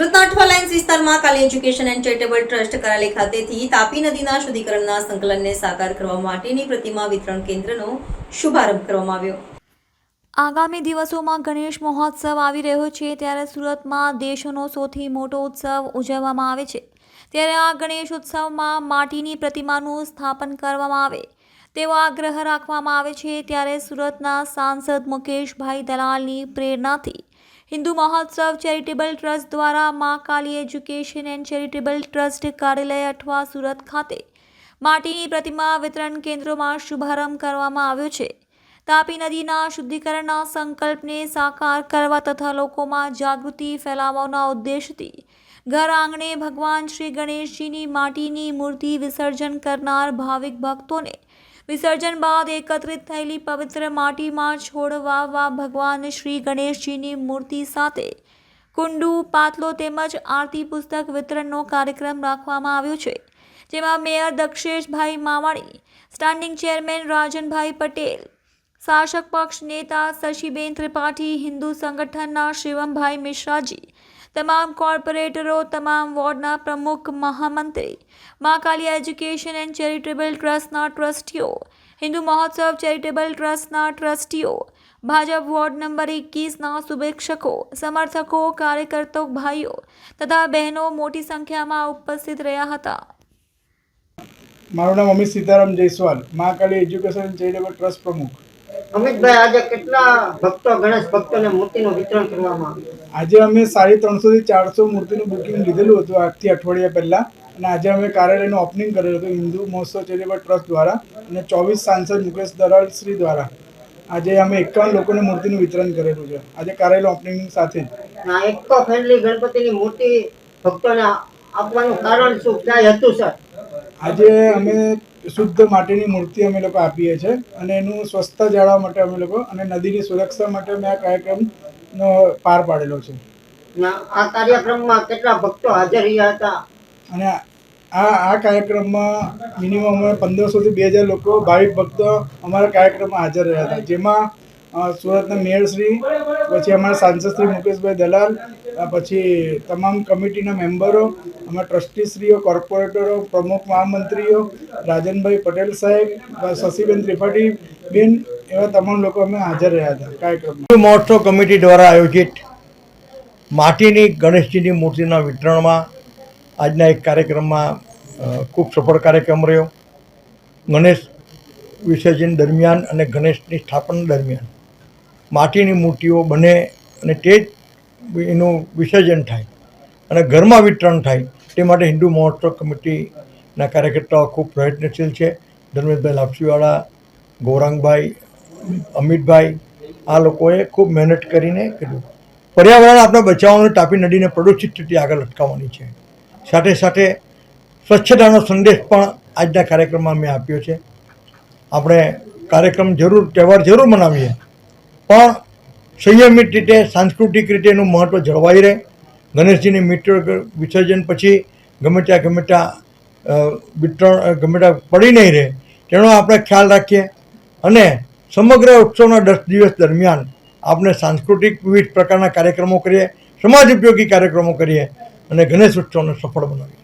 સુરતના અઠવા લાઇન્સ વિસ્તારમાં Kali education and charitable trust કરાલી ખાતેથી તાપી નદીના શુદ્ધિકરણના સંકલનને સાકાર કરવા માટેની પ્રતિમા વિતરણ કેન્દ્રનો શુભારંભ કરવામાં આવ્યો। આગામી દિવસોમાં ગણેશ મહોત્સવ આવી રહ્યો છે ત્યારે સુરતમાં દેશનો સૌથી મોટો ઉત્સવ ઉજવવામાં આવે છે ત્યારે આ ગણેશ ઉત્સવમાં માટીની પ્રતિમાનું સ્થાપન કરવામાં આવે તેવો આગ્રહ રાખવામાં આવે છે ત્યારે સુરતના સાંસદ મુકેશભાઈ દલાલની પ્રેરણાથી હિન્દુ મહોત્સવ ચેરિટેબલ ટ્રસ્ટ દ્વારા મા કાલી એજ્યુકેશન એન્ડ ચેરિટેબલ ટ્રસ્ટ કાર્યાલય અઠવા સુરત ખાતે માટીની પ્રતિમા વિતરણ કેન્દ્રોમાં શુભારંભ કરવામાં આવ્યો છે। તાપી નદીના શુદ્ધિકરણના સંકલ્પને સાકાર કરવા તથા લોકોમાં જાગૃતિ ફેલાવવાના ઉદ્દેશથી ઘર આંગણે ભગવાન શ્રી ગણેશજીની માટીની મૂર્તિ વિસર્જન કરનાર ભાવિક ભક્તોને વિસર્જન બાદ એકત્રિત થયેલી પવિત્ર માટીમાં છોડ વાવવા ભગવાન શ્રી ગણેશજીની મૂર્તિ સાથે કુંડુ પાતલો તેમજ આરતી પુસ્તક વિતરણનો કાર્યક્રમ રાખવામાં આવ્યો છે જેમાં mayor Daksheshbhai Mavani, standing chairman રાજનભાઈ Patel, શાસક પક્ષ નેતા શશીબેન ત્રિપાઠી, હિન્દુ સંગઠનના શિવમભાઈ મિશ્રાજી, તમામ કોર્પોરેટરો, તમામ વોર્ડના પ્રમુખ, મહામંત્રી, મા કાલી એજ્યુકેશન એન્ડ ચેરિટેબલ ટ્રસ્ટના ટ્રસ્ટીઓ, હિન્દુ મહોત્સવ ચેરિટેબલ ટ્રસ્ટના ટ્રસ્ટીઓ, ભાજપ વોર્ડ નંબર 21ના શુભેચ્છકો, સમર્થકો, કાર્યકર્તાઓ, ભાઈઓ તથા બહેનો મોટી સંખ્યામાં ઉપસ્થિત રહ્યા હતા। મારું નામ અમિત સીતારામ જયસ્વાલ, મા કાલી એજ્યુકેશન એન્ડ ચેરિટેબલ ટ્રસ્ટ પ્રમુખ। અમિતભાઈ, આજે કેટલા ભક્તો ગણેશ ભક્તોને મૂર્તિનું વિતરણ કરવામાં આવ્યું? આજે અમે 350 થી 400 મૂર્તિનું બુકિંગ લીધેલું હતું આજથી અઠવાડિયા પહેલાં, અને આજે અમે કાર્યાલયનું ઓપનિંગ કરેલું હતું હિન્દુ મહોત્સવ ચેરિટેબલ ટ્રસ્ટ દ્વારા અને 24 સાંસદ મુકેશ દલાલ શ્રી દ્વારા। આજે અમે 51 લોકોને મૂર્તિનું વિતરણ કરેલું છે આજે કાર્યાલય ઓપનિંગ સાથે જ। આ ઇકો ફ્રેન્ડલી ગણપતિની મૂર્તિ ભક્તોને આપવાનું કારણ શું, ક્યાં હતું સર? આજે અમે શુદ્ધ માટીની મૂર્તિ અમે લોકો આપીએ છીએ અને એનું સ્વચ્છતા જાળવવા માટે અમે લોકો અને નદીની સુરક્ષા માટે અમે આ કાર્યક્રમનો પાર પાડેલો છે। આ કાર્યક્રમમાં કેટલા ભક્તો હાજર રહ્યા હતા? અને આ કાર્યક્રમમાં મિનિમમ અમે 1500 થી 2000 લોકો ભાવિક ભક્તો અમારા કાર્યક્રમમાં હાજર રહ્યા હતા, જેમાં સુરતના મેયરશ્રી, પછી અમારા સાંસદ શ્રી મુકેશભાઈ દલાલ, પછી તમામ કમિટીના મેમ્બરો, અમારા ટ્રસ્ટીશ્રીઓ, કોર્પોરેટરો, પ્રમુખ મહામંત્રીઓ, રાજનભાઈ પટેલ સાહેબ, શશીબેન ત્રિપાઠી બેન, એવા તમામ લોકો અમે હાજર રહ્યા હતા કાર્યક્રમમાં। મહોત્સવ કમિટી દ્વારા આયોજિત માટીની ગણેશજીની મૂર્તિના વિતરણમાં આજના એક કાર્યક્રમમાં ખૂબ સફળ કાર્યક્રમ રહ્યો। ગણેશ વિસર્જન દરમિયાન અને ગણેશની સ્થાપના દરમિયાન માટીની મૂર્તિઓ બને અને તે જ એનું વિસર્જન થાય અને ઘરમાં વિતરણ થાય તે માટે હિન્દુ મહોત્સવ કમિટીના કાર્યકર્તાઓ ખૂબ પ્રયત્નશીલ છે। ધર્મેશભાઈ લાપસીવાળા, ગૌરાંગભાઈ, અમિતભાઈ, આ લોકોએ ખૂબ મહેનત કરીને કર્યું। પર્યાવરણ આપણે બચાવવાનું, તાપી નદીને પ્રદૂષિત થતી આગળ અટકાવવાની છે, સાથે સાથે સ્વચ્છતાનો સંદેશ પણ આજના કાર્યક્રમમાં મેં આપ્યો છે। આપણે કાર્યક્રમ જરૂર, તહેવાર જરૂર મનાવીએ, પણ સંયમિત રીતે, સાંસ્કૃતિક રીતે એનું મહત્ત્વ જળવાઈ રહે। ગણેશજીની મૂર્તિ વિસર્જન પછી ગમે ત્યાં વિતરણ ગમે ત્યાં પડી નહીં રહે તેનો આપણે ખ્યાલ રાખીએ અને સમગ્ર ઉત્સવના 10 દિવસ દરમિયાન આપણે સાંસ્કૃતિક વિવિધ પ્રકારના કાર્યક્રમો કરીએ, સમાજ ઉપયોગી કાર્યક્રમો કરીએ અને ગણેશ ઉત્સવને સફળ બનાવીએ।